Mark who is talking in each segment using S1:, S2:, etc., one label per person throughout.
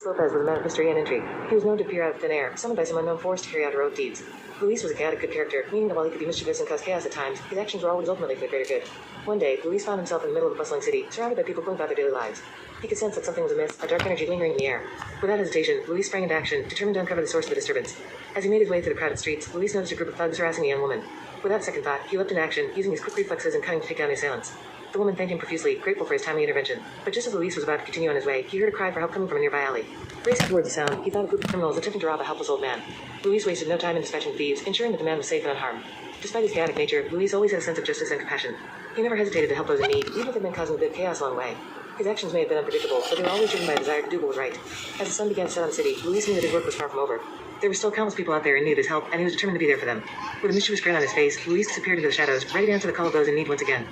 S1: Lopez was a man of mystery and intrigue. He was known to appear out of thin air, summoned by some unknown force to carry out heroic deeds. Luis was a chaotic good character, meaning that while he could be mischievous and cause chaos at times, his actions were always ultimately for the greater good. One day, Luis found himself in the middle of a bustling city, surrounded by people going about their daily lives. He could sense that something was amiss, a dark energy lingering in the air. Without hesitation, Luis sprang into action, determined to uncover the source of the disturbance. As he made his way through the crowded streets, Luis noticed a group of thugs harassing a young woman. Without second thought, he leapt into action, using his quick reflexes and cunning to take down the assailants. The woman thanked him profusely, grateful for his timely intervention. But just as Luis was about to continue on his way, he heard a cry for help coming from a nearby alley. Racing towards the sound, he found a group of criminals attempting to rob a helpless old man. Luis wasted no time in dispatching the thieves, ensuring that the man was safe and unharmed. Despite his chaotic nature, Luis always had a sense of justice and compassion. He never hesitated to help those in need, even if it meant causing a bit of chaos along the way. His actions may have been unpredictable, but they were always driven by a desire to do what was right. As the sun began to set on the city, Luis knew that his work was far from over. There were still countless people out there in need of his help, and he was determined to be there for them. With a mischievous grin on his face, Luis disappeared into the shadows, ready to answer the call of those in need once again.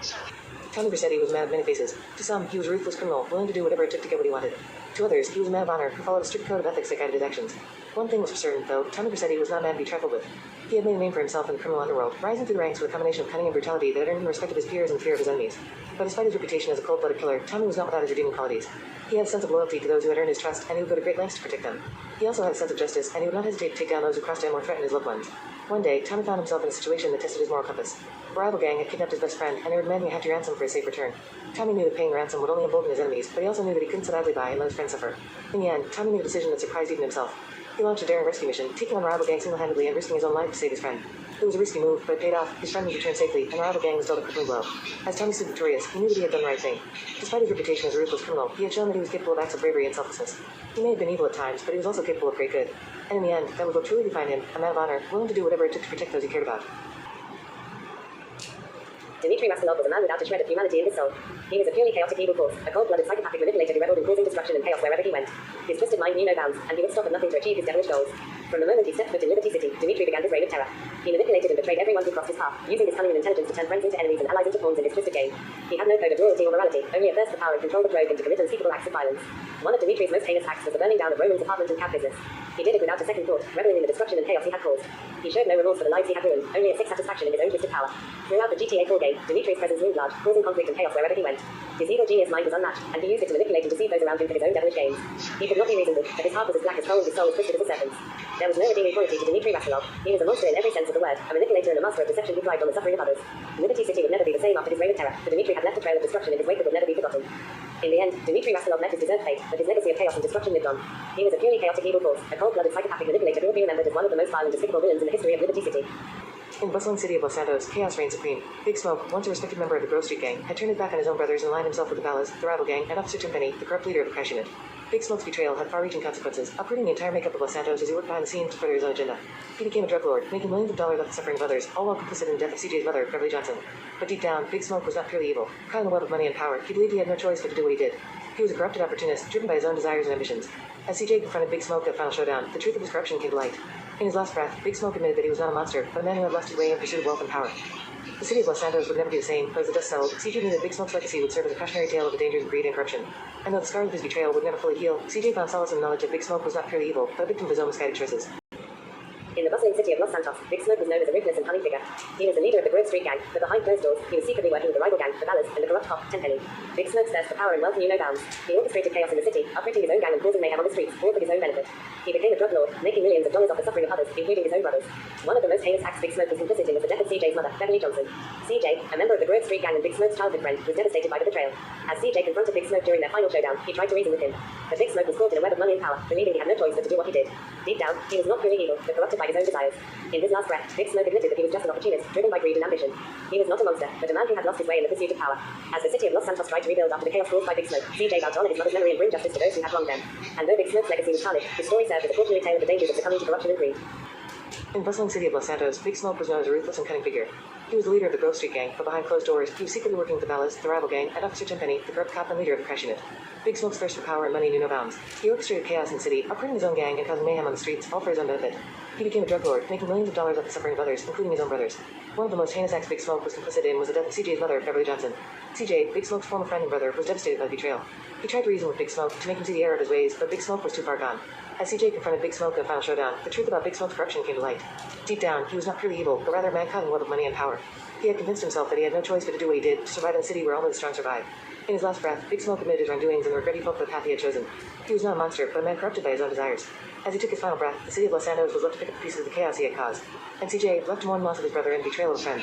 S1: Tommy Vercetti was a man of many faces. To some, he was a ruthless criminal, willing to do whatever it took to get what he wanted. To others, he was a man of honor who followed a strict code of ethics that guided his actions. One thing was for certain, though, Tommy Vercetti was not a man to be trifled with. He had made a name for himself in the criminal underworld, rising through the ranks with a combination of cunning and brutality that earned him the respect of his peers and the fear of his enemies. But despite his reputation as a cold-blooded killer, Tommy was not without his redeeming qualities. He had a sense of loyalty to those who had earned his trust, and he would go to great lengths to protect them. He also had a sense of justice, and he would not hesitate to take down those who crossed him or threatened his loved ones. One day, Tommy found himself in a situation that tested his moral compass. A rival gang had kidnapped his best friend, and they were demanding a hefty ransom for his safe return. Tommy knew that paying the ransom would only embolden his enemies, but he also knew that he couldn't sit idly by and let his friend suffer. In the end, Tommy made a decision that surprised even himself. He launched a daring rescue mission, taking on the rival gang single-handedly and risking his own life to save his friend. It was a risky move, but it paid off. His friend was returned safely, and the rival gang was dealt a crippling blow. As Tommy stood victorious, he knew that he had done the right thing. Despite his reputation as a ruthless criminal, he had shown that he was capable of acts of bravery and selflessness. He may have been evil at times, but he was also capable of great good. And in the end, that was what truly defined him, a man of honor, willing to do whatever it took to protect those he cared about.
S2: Dmitry Maslov was a man without a shred of humanity in his soul. He was a purely chaotic evil force, a cold-blooded psychopathic manipulator who reveled in causing destruction and chaos wherever he went. His twisted mind knew no bounds, and he would stop at nothing to achieve his devilish goals. From the moment he stepped foot in Liberty City, Dmitry began his reign of terror. He manipulated and betrayed everyone who crossed his path, using his cunning and intelligence to turn friends into enemies and allies into pawns in his twisted game. He had no code of loyalty or morality, only a thirst for power and control that drove him to commit unspeakable acts of violence. One of Dmitry's most heinous acts was the burning down of Roman's apartment and cab business. He did it without a second thought, reveling in the destruction and chaos he had caused. He showed no remorse for the lives he had ruined, only a sick satisfaction in his own twisted power. Throughout the GTA 4 game, Dmitry's presence loomed large, causing conflict and chaos wherever he went. His evil genius mind was unmatched, and he used it to manipulate and deceive those around him for his own devilish games. He could not be reasoned with, but his heart was as black as coal and his soul as twisted as a serpent's. There was no redeeming quality to Dmitry Maslov. He was a monster in every sense of the word, a manipulator and a master of deception who thrived on the suffering of others. Liberty City would never be the same after his reign of terror, for Dmitry had left a trail of destruction in his wake that would never be forgotten. In the end, Dmitry Maslov met his deserved fate, but his legacy of chaos and destruction lived on. He was a purely chaotic evil force, a cold-blooded psychopathic manipulator who will be remembered as one of the most violent and despicable villains in the history of Liberty City.
S1: In the bustling city of Los Santos, chaos reigned supreme. Big Smoke, once a respected member of the Grove Street Gang, had turned his back on his own brothers and aligned himself with the Ballas, the rival gang, and Officer Timpenny, the corrupt leader of the crash unit. Big Smoke's betrayal had far-reaching consequences, uprooting the entire makeup of Los Santos as he worked behind the scenes to further his own agenda. He became a drug lord, making millions of dollars off the suffering of others, all while complicit in the death of CJ's mother, Beverly Johnson. But deep down, Big Smoke was not purely evil. Caught in the web of money and power, he believed he had no choice but to do what he did. He was a corrupted opportunist, driven by his own desires and ambitions. As CJ confronted Big Smoke at the final showdown, the truth of his corruption came to light. In his last breath, Big Smoke admitted that he was not a monster, but a man who had lost his way in pursuit of wealth and power. The city of Los Santos would never be the same, but as the dust settled, CJ knew that Big Smoke's legacy would serve as a cautionary tale of the dangers of greed and corruption. And though the scars of his betrayal would never fully heal, CJ found solace in the knowledge that Big Smoke was not purely evil, but a victim of his own misguided choices.
S2: In the bustling city of Los Santos, Big Smoke was known as a ruthless and cunning figure. He was the leader of the Grove Street Gang, but behind closed doors, he was secretly working with the rival gang, the Ballas, and the corrupt cop, Tenpenny. Big Smoke's thirst for power and wealth knew no bounds. He orchestrated chaos in the city, uprooting his own gang and causing mayhem on the streets, all for his own benefit. He became a drug lord, making millions of dollars off the suffering of others, including his own brothers. One of the most heinous acts Big Smoke was complicit in was the death of CJ's mother, Beverly Johnson. CJ, a member of the Grove Street Gang and Big Smoke's childhood friend, was devastated by the betrayal. As CJ confronted Big Smoke during their final showdown, he tried to reason with him. But Big Smoke was caught in a web of money and power, believing he had no choice but to do what he did. Deep down, he was not purely evil, but corrupted by his own desires. In his last breath, Big Smoke admitted that he was just an opportunist, driven by greed and ambition. He was not a monster, but a man who had lost his way in the pursuit of power. As the city of Los Santos tried to rebuild after the chaos caused by Big Smoke, CJ vowed to honor his mother's memory and bring justice to those who had wronged them. And though Big Smoke's legacy was tarnished, his story served as a cautionary tale of the dangers of succumbing to corruption and greed.
S1: In the bustling city of Los Santos, Big Smoke was known as a ruthless and cunning figure. He was the leader of the Grove Street Gang, but behind closed doors, he was secretly working with the Ballas, the rival gang, and Officer Timpenny, the corrupt cop and leader of the crash unit. Big Smoke's thirst for power and money knew no bounds. He orchestrated chaos in the city, uprooting his own gang and causing mayhem on the streets, all for his own benefit. He became a drug lord, making millions of dollars off the suffering of others, including his own brothers. One of the most heinous acts Big Smoke was complicit in was the death of CJ's mother, Beverly Johnson. CJ, Big Smoke's former friend and brother, was devastated by the betrayal. He tried to reason with Big Smoke to make him see the error of his ways, but Big Smoke was too far gone. As CJ confronted Big Smoke in the final showdown, the truth about Big Smoke's corruption came to light. Deep down, he was not purely evil, but rather a man caught in the web of money and power. He had convinced himself that he had no choice but to do what he did to survive in a city where only the strong survive. In his last breath, Big Smoke admitted his wrongdoings and the regret he felt for the path he had chosen. He was not a monster, but a man corrupted by his own desires. As he took his final breath, the city of Los Santos was left to pick up the pieces of the chaos he had caused. And CJ, left to mourn the loss of his brother and betrayal of a friend.